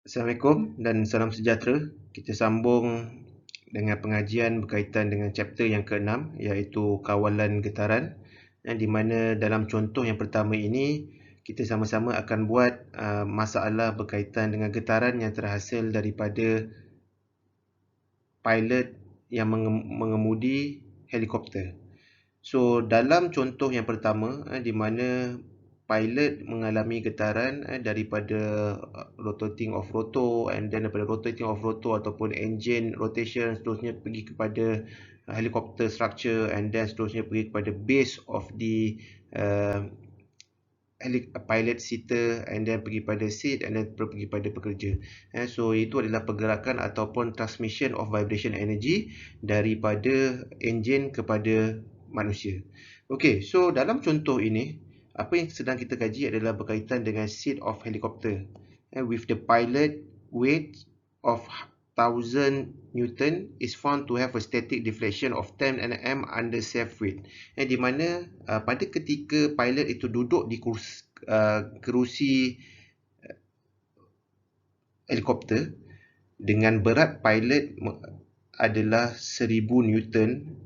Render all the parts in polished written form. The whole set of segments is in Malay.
Assalamualaikum dan salam sejahtera. Kita sambung dengan pengajian berkaitan dengan chapter yang ke-6 iaitu kawalan getaran, di mana dalam contoh yang pertama ini kita sama-sama akan buat masalah berkaitan dengan getaran yang terhasil daripada pilot yang mengemudi helikopter. So dalam contoh yang pertama di mana pilot mengalami getaran daripada rotating of rotor, and then daripada rotating of rotor ataupun engine rotation seterusnya pergi kepada helicopter structure, and then seterusnya pergi kepada base of the pilot seater, and then pergi pada seat, and then pergi pada pekerja. So itu adalah pergerakan ataupun transmission of vibration energy daripada engine kepada manusia. Okey, so dalam contoh ini apa yang sedang kita kaji adalah berkaitan dengan seat of helicopter with the pilot weight of 1000 Newton is found to have a static deflection of 10 Nm under safe weight. Di mana pada ketika pilot itu duduk di kerusi helikopter dengan berat pilot adalah 1000 Newton,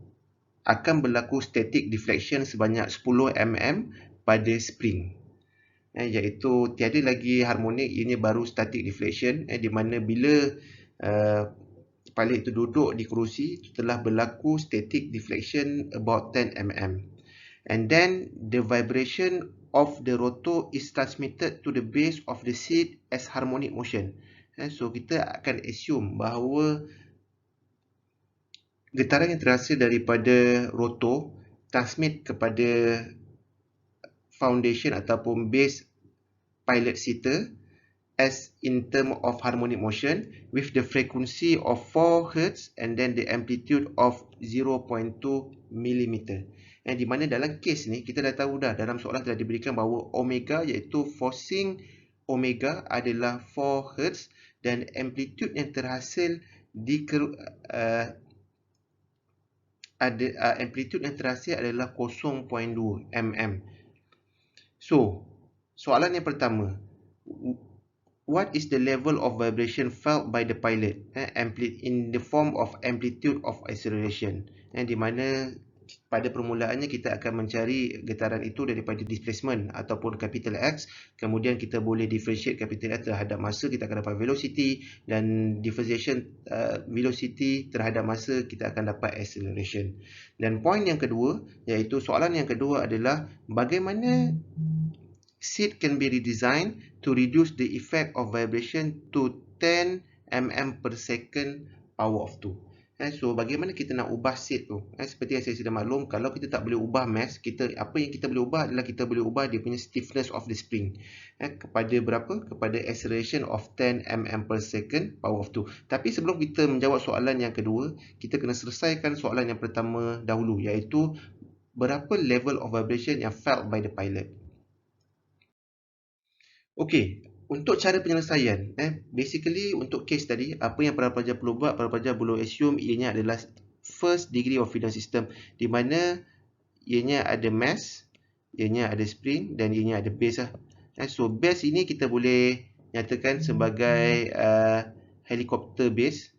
akan berlaku static deflection sebanyak 10 mm pada spring, iaitu tiada lagi harmonik, ini baru static deflection, di mana bila pilot itu duduk di kerusi telah berlaku static deflection about 10 mm, and then the vibration of the rotor is transmitted to the base of the seat as harmonic motion. So kita akan assume bahawa getaran yang terhasil daripada rotor transmit kepada foundation ataupun base pilot seater as in term of harmonic motion with the frequency of 4 Hz and then the amplitude of 0.2 mm. Di mana dalam kes ni kita dah tahu dah, dalam soalan telah diberikan bahawa omega iaitu forcing omega adalah 4 Hz dan amplitude yang terhasil di amplitude yang terhasil adalah 0.2 mm. So, soalan yang pertama, what is the level of vibration felt by the pilot in the form of amplitude of acceleration? Di mana pada permulaannya kita akan mencari getaran itu daripada displacement ataupun capital X, kemudian kita boleh differentiate capital X terhadap masa, kita akan dapat velocity, dan differentiation velocity terhadap masa kita akan dapat acceleration. Dan poin yang kedua, iaitu soalan yang kedua adalah bagaimana seat can be redesigned to reduce the effect of vibration to 10 mm per second power of 2. So bagaimana kita nak ubah seat tu? Seperti yang saya sudah maklum, kalau kita tak boleh ubah mass, apa yang kita boleh ubah adalah kita boleh ubah dia punya stiffness of the spring. Kepada berapa? Kepada acceleration of 10 mm per second power of 2. Tapi sebelum kita menjawab soalan yang kedua, kita kena selesaikan soalan yang pertama dahulu, iaitu berapa level of vibration yang felt by the pilot. Okey, untuk cara penyelesaian, basically untuk case tadi, apa yang para pelajar perlu buat, para pelajar perlu assume ianya adalah first degree of freedom system, di mana ianya ada mass, ianya ada spring, dan ianya ada base lah. So base ini kita boleh nyatakan sebagai helicopter base.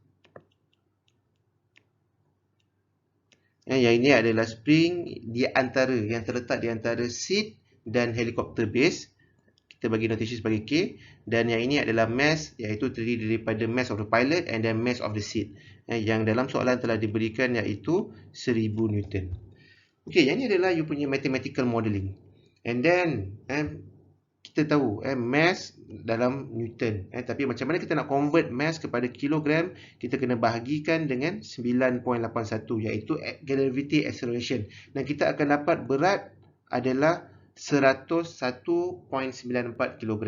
Yang ini adalah spring yang terletak di antara seat dan helicopter base. Kita bagi notation sebagai K, dan yang ini adalah mass, iaitu terdiri daripada mass of the pilot and then mass of the seat, yang dalam soalan telah diberikan iaitu 1000 Newton. Okey, yang ini adalah you punya mathematical modelling, and then kita tahu mass dalam Newton, tapi macam mana kita nak convert mass kepada kilogram, kita kena bahagikan dengan 9.81, iaitu gravity acceleration, dan kita akan dapat berat adalah 101.94 kg.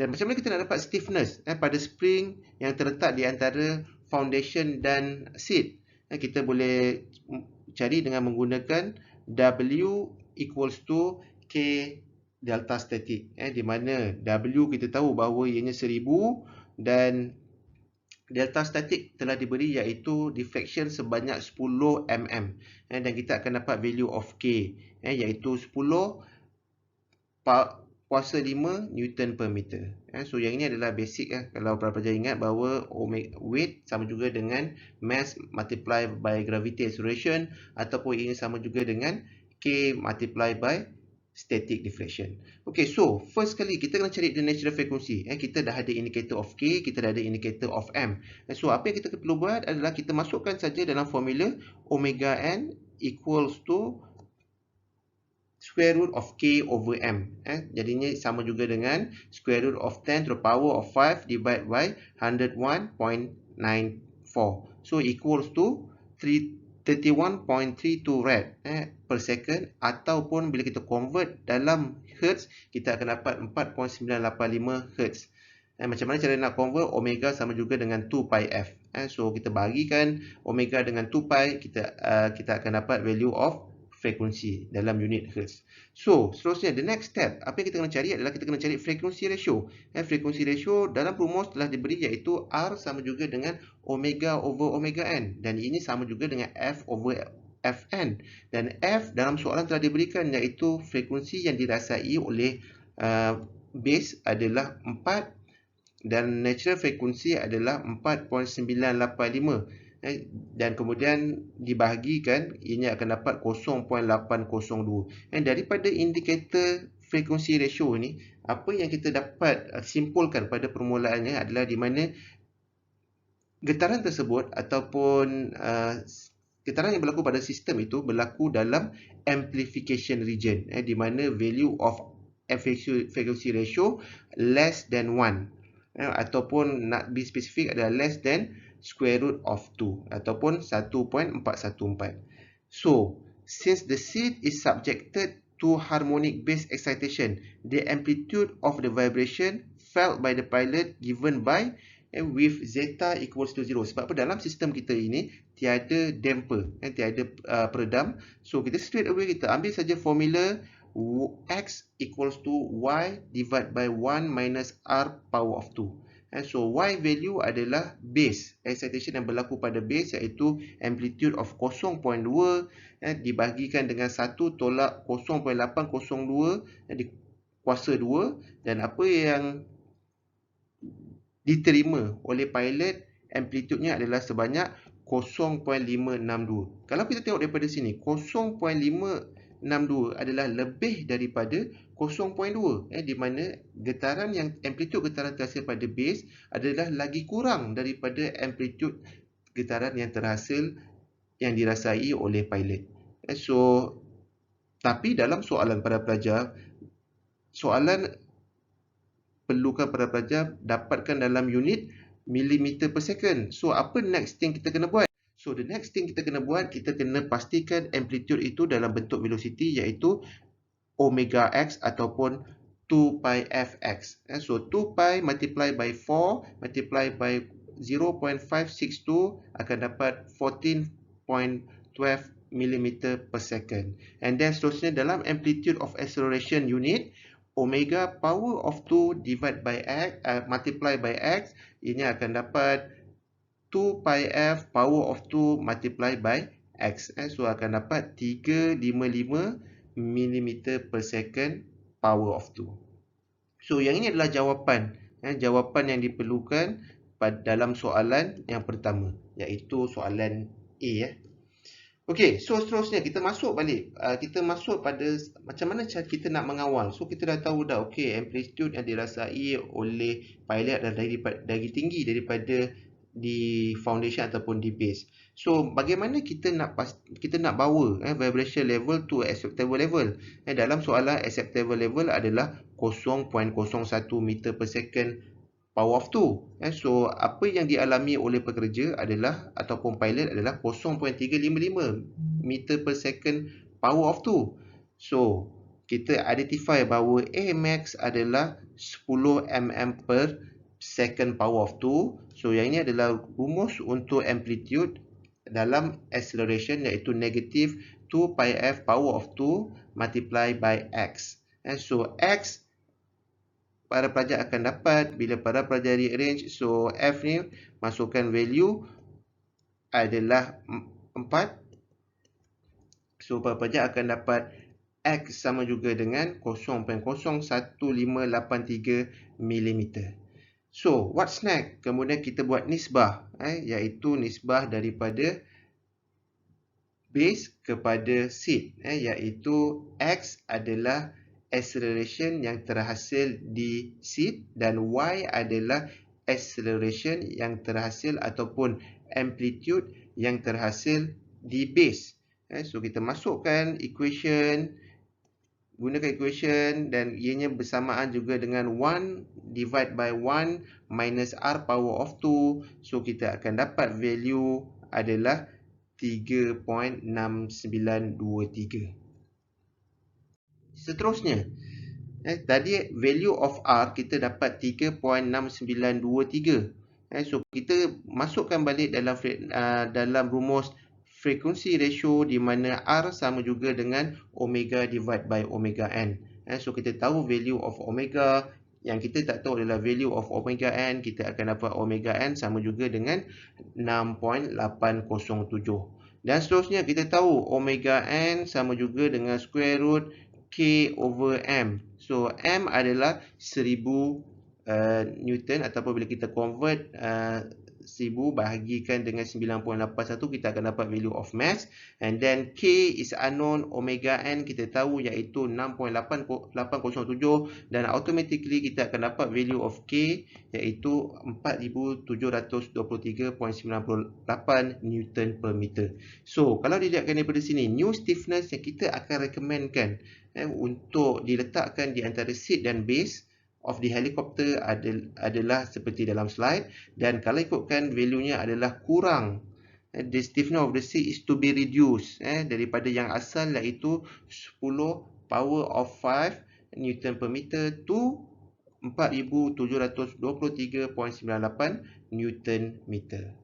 Dan macam mana kita nak dapat stiffness pada spring yang terletak di antara foundation dan seat? Kita boleh cari dengan menggunakan W equals to K delta static, di mana W kita tahu bahawa ianya 1000 dan delta static telah diberi iaitu deflection sebanyak 10 mm, dan kita akan dapat value of K iaitu 10.4 kuasa 5 Newton per meter. So yang ini adalah basic kalau para pelajar ingat bahawa weight sama juga dengan mass multiply by gravity acceleration, ataupun ini sama juga dengan K multiply by static deflection. Okay, so first kali kita kena cari the natural frequency. Kita dah ada indicator of K, kita dah ada indicator of M. So apa yang kita perlu buat adalah kita masukkan saja dalam formula omega n equals to square root of K over M. Jadinya sama juga dengan square root of 10 to the power of 5 divided by 101.94. So equals to 31.32 rad per second, ataupun bila kita convert dalam hertz kita akan dapat 4.985 hertz. Macam mana cara nak convert? Omega sama juga dengan 2 pi f. So kita bagikan omega dengan 2 pi, kita akan dapat value of frekuensi dalam unit hertz. So seterusnya, the next step, apa yang kita kena cari adalah kita kena cari frekuensi ratio. Frekuensi ratio dalam rumus telah diberi, iaitu R sama juga dengan omega over omega n, dan ini sama juga dengan F over Fn, dan F dalam soalan telah diberikan, iaitu frekuensi yang dirasai oleh base adalah 4 dan natural frekuensi adalah 4.985, dan kemudian dibahagikan, ini akan dapat 0.802. Dan daripada indikator frekuensi ratio ni, apa yang kita dapat simpulkan pada permulaannya adalah di mana getaran tersebut ataupun getaran yang berlaku pada sistem itu berlaku dalam amplification region, di mana value of frequency ratio less than 1, ataupun nak be spesifik adalah less than square root of 2 ataupun 1.414. So, since the seed is subjected to harmonic base excitation, the amplitude of the vibration felt by the pilot given by with zeta equals to 0. Sebab apa? Dalam sistem kita ini tiada damper, tiada peredam. So, kita straight away kita ambil saja formula X equals to Y divided by 1 minus R power of 2. So Y value adalah base excitation yang berlaku pada base, iaitu amplitude of 0.2 dibahagikan dengan 1 tolak 0.802 di kuasa 2, dan apa yang diterima oleh pilot amplitude-nya adalah sebanyak 0.562. Kalau kita tengok daripada sini, 0.562 adalah lebih daripada 0.2, di mana getaran yang amplitude getaran terhasil pada base adalah lagi kurang daripada amplitude getaran yang terhasil yang dirasai oleh pilot. So, tapi dalam soalan para pelajar, soalan perlukan para pelajar dapatkan dalam unit millimeter per second. So, apa next thing kita kena buat? So, the next thing kita kena buat, kita kena pastikan amplitude itu dalam bentuk velocity, iaitu omega x ataupun 2 pi fx. So 2 pi multiply by 4 multiply by 0.562 akan dapat 14.12 mm per second. And then seterusnya, dalam amplitude of acceleration unit, omega power of 2 divided by x multiply by x, ini akan dapat 2 pi f power of 2 multiply by x. So akan dapat 355 mm per second power of 2. So yang ini adalah jawapan jawapan yang diperlukan dalam soalan yang pertama, iaitu soalan A. Okey, so seterusnya kita masuk balik, kita masuk pada macam mana cara kita nak mengawal. So kita dah tahu dah, okey, amplitude yang dirasai oleh pilot adalah lagi tinggi daripada di foundation ataupun di base. So bagaimana kita nak bawa vibration level to acceptable level? Dalam soalan, acceptable level adalah 0.01 meter per second power of 2. So apa yang dialami oleh pekerja adalah ataupun pilot adalah 0.355 meter per second power of 2. So kita identify bahawa Amax adalah 10 mm per second power of 2. So yang ini adalah rumus untuk amplitude dalam acceleration, iaitu negative 2 pi f power of 2 multiply by x. So x para pelajar akan dapat bila para pelajar rearrange. So f ni masukkan value adalah 4. So para pelajar akan dapat X sama juga dengan 0.01583 mm. So, what's next? Kemudian kita buat nisbah, iaitu nisbah daripada base kepada seed, iaitu X adalah acceleration yang terhasil di seed dan Y adalah acceleration yang terhasil ataupun amplitude yang terhasil di base. So kita masukkan equation, gunakan equation dan ianya bersamaan juga dengan 1 divide by 1 minus R power of 2. So kita akan dapat value adalah 3.6923. Seterusnya, tadi value of R kita dapat 3.6923. So kita masukkan balik dalam rumus frekuensi ratio di mana R sama juga dengan omega divide by omega n. So kita tahu value of omega, yang kita tak tahu adalah value of omega n. Kita akan dapat omega n sama juga dengan 6.807. Dan seterusnya kita tahu omega n sama juga dengan square root K over M. So M adalah 1000 Newton, ataupun bila kita convert 1000 bahagikan dengan 9.81, kita akan dapat value of mass. And then K is unknown, omega N kita tahu iaitu 6.807, dan automatically kita akan dapat value of K iaitu 4723.98 Newton per meter. So kalau dilihatkan daripada sini, new stiffness yang kita akan recommendkan untuk diletakkan di antara seat dan base of the helicopter adalah seperti dalam slide, dan kalau ikutkan value-nya adalah kurang. The stiffness of the seat is to be reduced daripada yang asal iaitu 10 power of 5 Newton per meter to 4723.98 Newton meter.